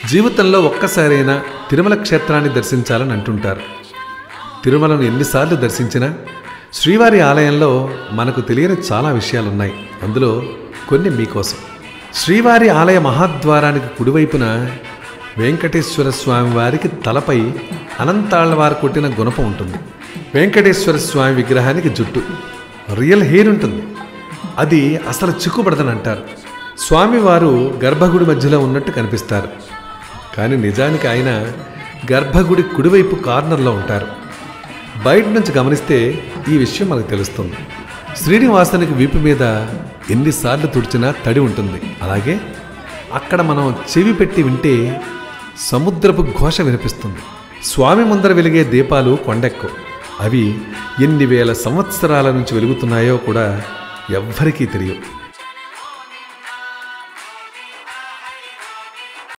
జీవితంలో ఒక్కసారైనా తిరుమల క్షేత్రాన్ని దర్శించాలని అంటుంటారు. తిరుమలను ఎన్నిసార్లు దర్శించినా శ్రీవారి ఆలయంలో మనకు తెలియని చాలా విషయాలున్నాయి. అందులో కొన్ని మీకోసం. శ్రీవారి ఆలయ మహాద్వారానికి కుడివైపున వెంకటేశ్వర స్వామి వారికి తలపై అనంతాళ్వారు కొట్టిన గుణపం ఉంటుంది. వెంకటేశ్వర స్వామి విగ్రహానికి జుట్టు, రియల్ హెయిర్ ఉంటుంది. అది అసలు చిక్కుపడదని అంటారు. స్వామివారు గర్భగుడి మధ్యలో ఉన్నట్టు కనిపిస్తారు, కానీ నిజానికి ఆయన గర్భగుడి కుడివైపు కార్నర్లో ఉంటారు. బయట నుంచి గమనిస్తే ఈ విషయం మనకు తెలుస్తుంది. శ్రీనివాసునికి వీపు మీద ఎన్నిసార్లు తుడిచినా తడి ఉంటుంది. అలాగే అక్కడ మనం చెవి పెట్టి వింటే సముద్రపు ఘోష వినిపిస్తుంది. స్వామి ముందర వెలిగే దీపాలు కొండెక్కు. అవి ఎన్ని వేల సంవత్సరాల నుంచి వెలుగుతున్నాయో కూడా ఎవ్వరికీ తెలియవు.